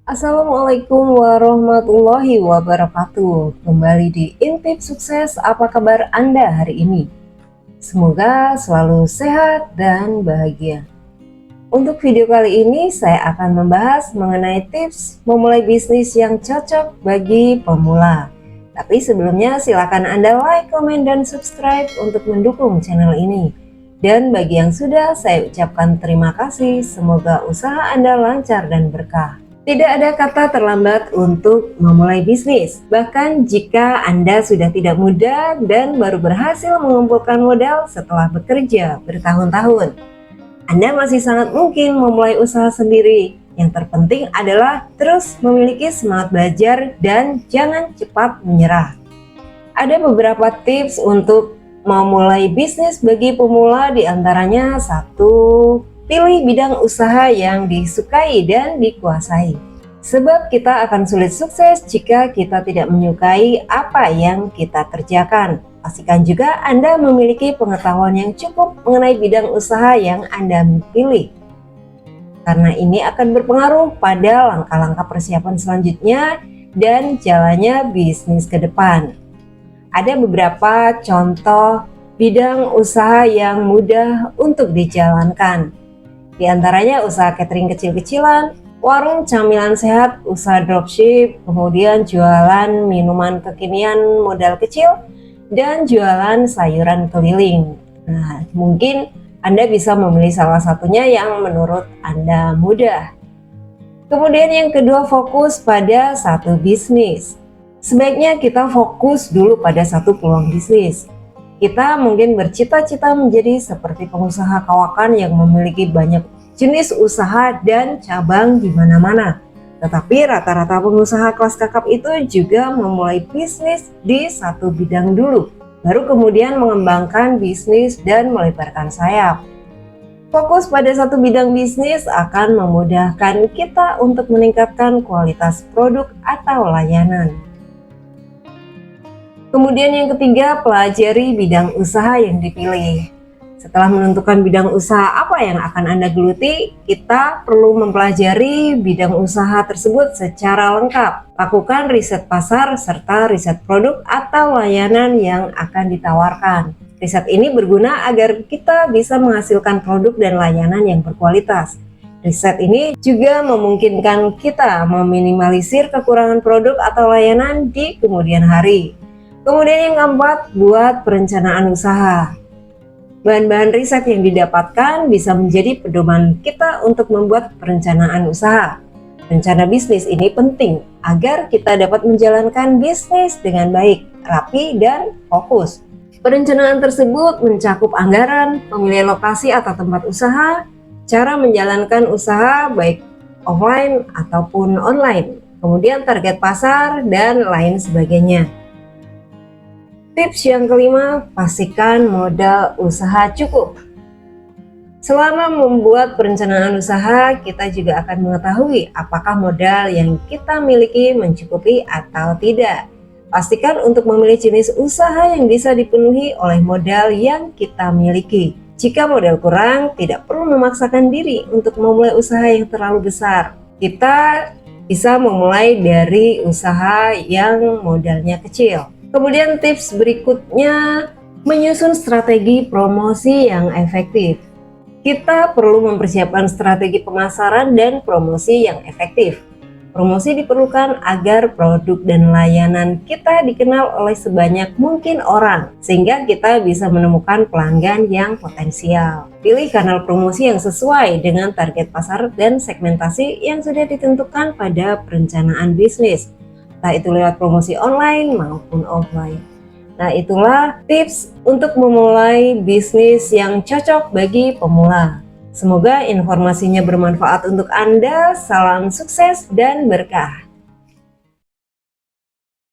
Assalamualaikum warahmatullahi wabarakatuh. Kembali di Intip Sukses, apa kabar Anda hari ini? Semoga selalu sehat dan bahagia. Untuk video kali ini saya akan membahas mengenai tips memulai bisnis yang cocok bagi pemula. Tapi sebelumnya silakan Anda like, komen, dan subscribe untuk mendukung channel ini. Dan bagi yang sudah, saya ucapkan terima kasih. Semoga usaha Anda lancar dan berkah. Tidak ada kata terlambat untuk memulai bisnis. Bahkan jika Anda sudah tidak muda dan baru berhasil mengumpulkan modal setelah bekerja bertahun-tahun, Anda masih sangat mungkin memulai usaha sendiri. Yang terpenting adalah terus memiliki semangat belajar dan jangan cepat menyerah. Ada beberapa tips untuk memulai bisnis bagi pemula, diantaranya satu, pilih bidang usaha yang disukai dan dikuasai. Sebab kita akan sulit sukses jika kita tidak menyukai apa yang kita kerjakan. Pastikan juga Anda memiliki pengetahuan yang cukup mengenai bidang usaha yang Anda pilih. Karena ini akan berpengaruh pada langkah-langkah persiapan selanjutnya dan jalannya bisnis ke depan. Ada beberapa contoh bidang usaha yang mudah untuk dijalankan. Di antaranya usaha catering kecil-kecilan, warung camilan sehat, usaha dropship, kemudian jualan minuman kekinian modal kecil, dan jualan sayuran keliling. Nah, mungkin Anda bisa memilih salah satunya yang menurut Anda mudah. Kemudian yang kedua, fokus pada satu bisnis. Sebaiknya kita fokus dulu pada satu peluang bisnis. Kita mungkin bercita-cita menjadi seperti pengusaha kawakan yang memiliki banyak jenis usaha dan cabang di mana-mana. Tetapi rata-rata pengusaha kelas kakap itu juga memulai bisnis di satu bidang dulu, baru kemudian mengembangkan bisnis dan melebarkan sayap. Fokus pada satu bidang bisnis akan memudahkan kita untuk meningkatkan kualitas produk atau layanan. Kemudian yang ketiga, pelajari bidang usaha yang dipilih. Setelah menentukan bidang usaha apa yang akan Anda geluti, kita perlu mempelajari bidang usaha tersebut secara lengkap. Lakukan riset pasar serta riset produk atau layanan yang akan ditawarkan. Riset ini berguna agar kita bisa menghasilkan produk dan layanan yang berkualitas. Riset ini juga memungkinkan kita meminimalisir kekurangan produk atau layanan di kemudian hari. Kemudian yang keempat, buat perencanaan usaha. Bahan-bahan riset yang didapatkan bisa menjadi pedoman kita untuk membuat perencanaan usaha. Rencana bisnis ini penting agar kita dapat menjalankan bisnis dengan baik, rapi, dan fokus. Perencanaan tersebut mencakup anggaran, pemilihan lokasi atau tempat usaha, cara menjalankan usaha baik offline ataupun online, kemudian target pasar, dan lain sebagainya. Tips yang kelima, pastikan modal usaha cukup. Selama membuat perencanaan usaha, kita juga akan mengetahui apakah modal yang kita miliki mencukupi atau tidak. Pastikan untuk memilih jenis usaha yang bisa dipenuhi oleh modal yang kita miliki. Jika modal kurang, tidak perlu memaksakan diri untuk memulai usaha yang terlalu besar. Kita bisa memulai dari usaha yang modalnya kecil. Kemudian tips berikutnya, menyusun strategi promosi yang efektif. Kita perlu mempersiapkan strategi pemasaran dan promosi yang efektif. Promosi diperlukan agar produk dan layanan kita dikenal oleh sebanyak mungkin orang, sehingga kita bisa menemukan pelanggan yang potensial. Pilih kanal promosi yang sesuai dengan target pasar dan segmentasi yang sudah ditentukan pada perencanaan bisnis, entah itu lewat promosi online maupun offline. Nah, itulah tips untuk memulai bisnis yang cocok bagi pemula. Semoga informasinya bermanfaat untuk Anda. Salam sukses dan berkah.